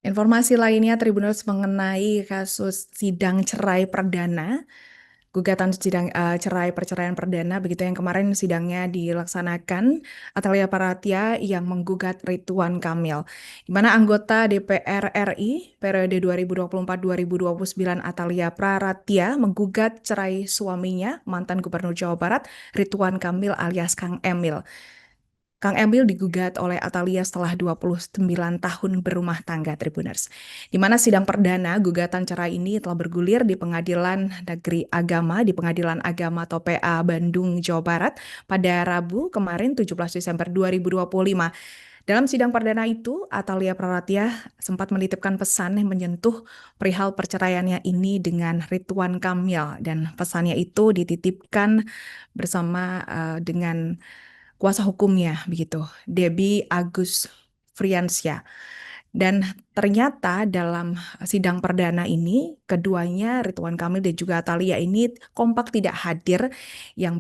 Informasi lainnya Tribuners mengenai kasus sidang cerai perdana, gugatan cerai perceraian perdana begitu yang kemarin sidangnya dilaksanakan Atalia Paratia yang menggugat Ridwan Kamil, di mana anggota DPR RI periode 2024-2029 Atalia Paratia menggugat cerai suaminya mantan Gubernur Jawa Barat Ridwan Kamil alias Kang Emil. Kang Emil digugat oleh Atalia setelah 29 tahun berumah tangga Tribuners. Di mana sidang perdana gugatan cerai ini telah bergulir di Pengadilan Negeri Agama di Pengadilan Agama atau PA Bandung, Jawa Barat pada Rabu kemarin 17 Desember 2025. Dalam sidang perdana itu, Atalia Praratia sempat menitipkan pesan yang menyentuh perihal perceraiannya ini dengan Ridwan Kamil dan pesannya itu dititipkan bersama dengan kuasa hukumnya begitu, Debbie Agus Friansyah. Dan ternyata dalam sidang perdana ini keduanya Ridwan Kamil dan juga Atalia ini kompak tidak hadir yang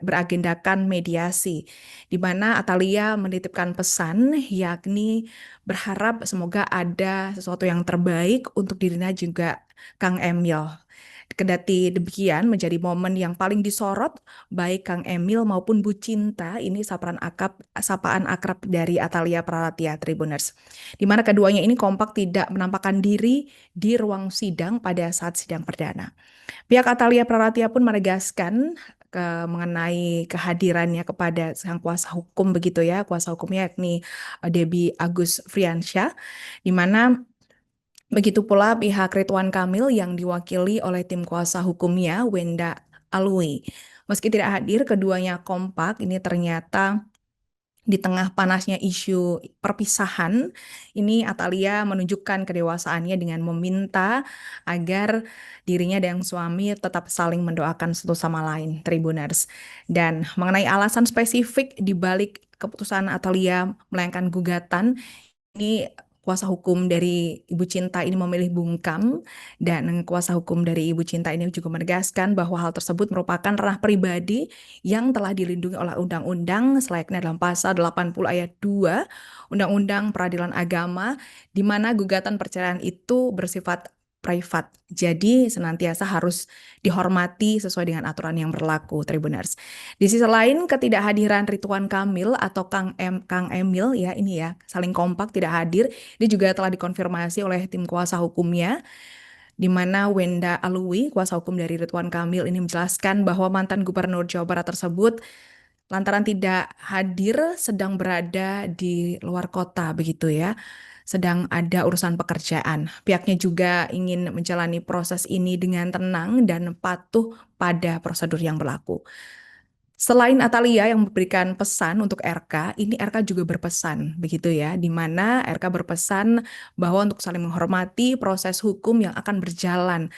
beragendakan mediasi, di mana Atalia menitipkan pesan yakni berharap semoga ada sesuatu yang terbaik untuk dirinya juga Kang Emil. Kendati demikian menjadi momen yang paling disorot baik Kang Emil maupun Bu Cinta, ini sapaan akrab dari Atalia Praratia Tribuners, di mana keduanya ini kompak tidak menampakkan diri di ruang sidang pada saat sidang perdana. Pihak Atalia Praratia pun menegaskan mengenai kehadirannya kepada sang kuasa hukum begitu ya, kuasa hukumnya yakni Debbie Agus Friansyah, di mana begitu pula pihak Ridwan Kamil yang diwakili oleh tim kuasa hukumnya Wenda Alwi. Meski tidak hadir, keduanya kompak ini ternyata di tengah panasnya isu perpisahan, ini Atalia menunjukkan kedewasaannya dengan meminta agar dirinya dan suami tetap saling mendoakan satu sama lain, Tribuners. Dan mengenai alasan spesifik di balik keputusan Atalia melayangkan gugatan, ini kuasa hukum dari Ibu Cinta ini memilih bungkam, dan kuasa hukum dari Ibu Cinta ini juga menegaskan bahwa hal tersebut merupakan ranah pribadi yang telah dilindungi oleh undang-undang selayaknya dalam pasal 80 ayat 2 Undang-Undang Peradilan Agama, di mana gugatan perceraian itu bersifat privat. Jadi senantiasa harus dihormati sesuai dengan aturan yang berlaku, Tribuners. Di sisi lain, ketidakhadiran Ridwan Kamil atau Kang Emil ya ini ya saling kompak tidak hadir. Dia juga telah dikonfirmasi oleh tim kuasa hukumnya, di mana Wenda Alwi, kuasa hukum dari Ridwan Kamil ini menjelaskan bahwa mantan Gubernur Jawa Barat tersebut lantaran tidak hadir sedang berada di luar kota begitu ya, sedang ada urusan pekerjaan. Pihaknya juga ingin menjalani proses ini dengan tenang dan patuh pada prosedur yang berlaku. Selain Atalia yang memberikan pesan untuk RK, ini RK juga berpesan, begitu ya, di mana RK berpesan bahwa untuk saling menghormati proses hukum yang akan berjalan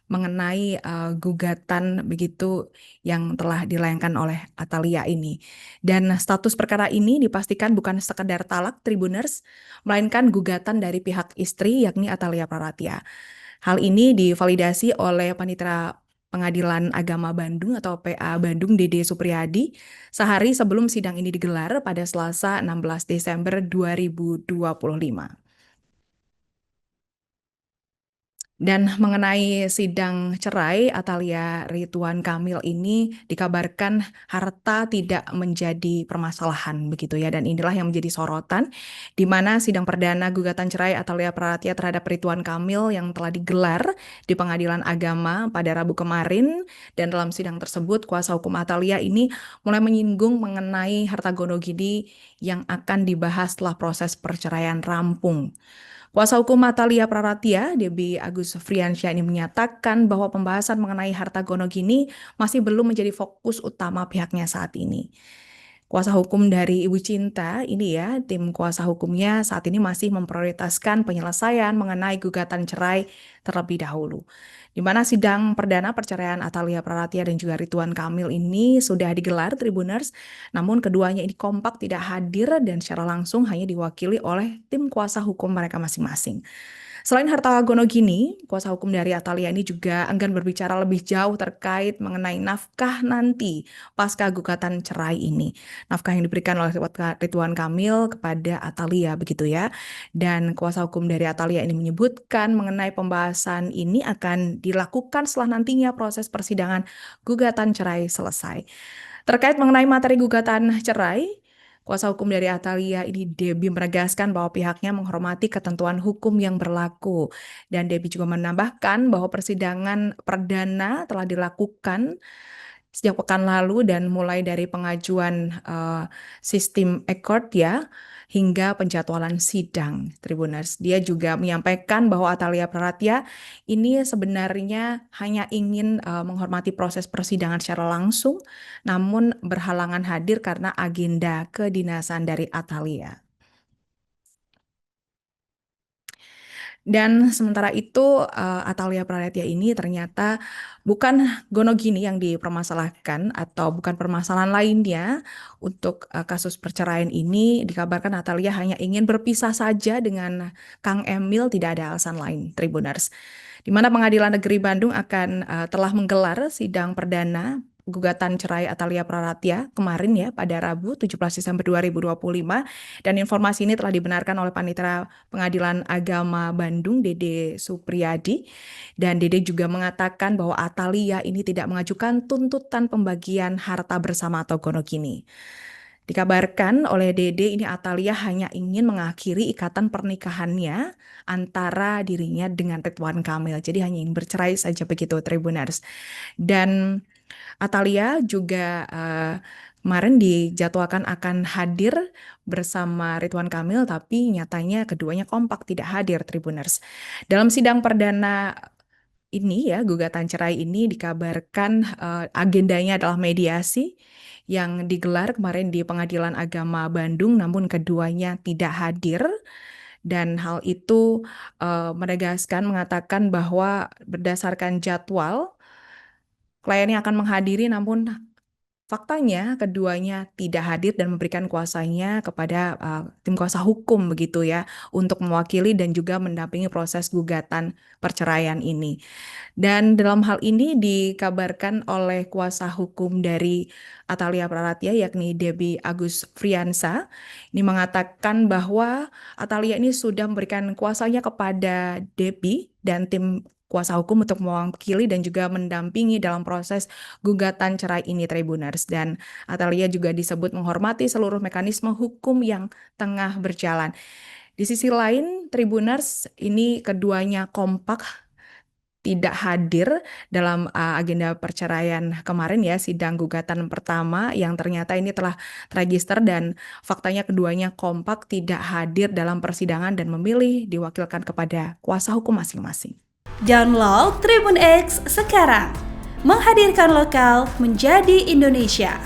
mengenai gugatan begitu yang telah dilayangkan oleh Atalia ini. Dan status perkara ini dipastikan bukan sekedar talak Tribuners, melainkan gugatan dari pihak istri yakni Atalia Praratia. Hal ini divalidasi oleh Panitera Pengadilan Agama Bandung atau PA Bandung Dede Supriyadi sehari sebelum sidang ini digelar pada Selasa 16 Desember 2025. Dan mengenai sidang cerai Atalia Ridwan Kamil ini dikabarkan harta tidak menjadi permasalahan begitu ya, dan inilah yang menjadi sorotan di mana sidang perdana gugatan cerai Atalia Praratia terhadap Ridwan Kamil yang telah digelar di Pengadilan Agama pada Rabu kemarin, dan dalam sidang tersebut kuasa hukum Atalia ini mulai menyinggung mengenai harta gono gini yang akan dibahas setelah proses perceraian rampung. Kuasa hukum Atalia Praratia, Debbie Agus Friansyah ini menyatakan bahwa pembahasan mengenai harta gono gini masih belum menjadi fokus utama pihaknya saat ini. Kuasa hukum dari Ibu Cinta ini ya, tim kuasa hukumnya saat ini masih memprioritaskan penyelesaian mengenai gugatan cerai terlebih dahulu. Di mana sidang perdana perceraian Atalia Praratia dan juga Ridwan Kamil ini sudah digelar Tribuners, namun keduanya ini kompak tidak hadir dan secara langsung hanya diwakili oleh tim kuasa hukum mereka masing-masing. Selain harta gonogini, kuasa hukum dari Atalia ini juga enggan berbicara lebih jauh terkait mengenai nafkah nanti pasca gugatan cerai ini. Nafkah yang diberikan oleh Ridwan Kamil kepada Atalia begitu ya. Dan kuasa hukum dari Atalia ini menyebutkan mengenai pembahasan ini akan dilakukan setelah nantinya proses persidangan gugatan cerai selesai. Terkait mengenai materi gugatan cerai, kuasa hukum dari Atalia ini Debbie menegaskan bahwa pihaknya menghormati ketentuan hukum yang berlaku. Dan Debbie juga menambahkan bahwa persidangan perdana telah dilakukan sejak pekan lalu dan mulai dari pengajuan sistem Accord ya hingga penjadwalan sidang Tribuners. Dia juga menyampaikan bahwa Atalia Praratya ini sebenarnya hanya ingin menghormati proses persidangan secara langsung, namun berhalangan hadir karena agenda kedinasan dari Atalia. Dan sementara itu Atalia Praratya ini ternyata bukan gonogini yang dipermasalahkan atau bukan permasalahan lainnya untuk kasus perceraian ini. Dikabarkan Atalia hanya ingin berpisah saja dengan Kang Emil, tidak ada alasan lain, Tribuners. Di mana Pengadilan Negeri Bandung akan telah menggelar sidang perdana gugatan cerai Atalia Praratya kemarin ya pada Rabu 17 Desember 2025, dan informasi ini telah dibenarkan oleh Panitera Pengadilan Agama Bandung Dede Supriyadi, dan Dede juga mengatakan bahwa Atalia ini tidak mengajukan tuntutan pembagian harta bersama atau gonogini. Dikabarkan oleh Dede ini Atalia hanya ingin mengakhiri ikatan pernikahannya antara dirinya dengan Ridwan Kamil. Jadi hanya ingin bercerai saja begitu, Tribuners. Dan Atalia juga kemarin dijadwalkan akan hadir bersama Ridwan Kamil, tapi nyatanya keduanya kompak tidak hadir, Tribuners. Dalam sidang perdana ini ya, gugatan cerai ini dikabarkan agendanya adalah mediasi yang digelar kemarin di Pengadilan Agama Bandung, namun keduanya tidak hadir. Dan hal itu mengatakan bahwa berdasarkan jadwal kliennya akan menghadiri, namun faktanya keduanya tidak hadir dan memberikan kuasanya kepada tim kuasa hukum begitu ya untuk mewakili dan juga mendampingi proses gugatan perceraian ini. Dan dalam hal ini dikabarkan oleh kuasa hukum dari Atalia Praratya yakni Debbie Agus Friansa ini mengatakan bahwa Atalia ini sudah memberikan kuasanya kepada Debbie dan tim kuasa hukum untuk mewakili dan juga mendampingi dalam proses gugatan cerai ini, Tribuners. Dan Atalia juga disebut menghormati seluruh mekanisme hukum yang tengah berjalan. Di sisi lain, Tribuners, ini keduanya kompak tidak hadir dalam agenda perceraian kemarin ya, sidang gugatan pertama yang ternyata ini telah terregister, dan faktanya keduanya kompak tidak hadir dalam persidangan dan memilih diwakilkan kepada kuasa hukum masing-masing. Download Tribun X sekarang, menghadirkan lokal menjadi Indonesia.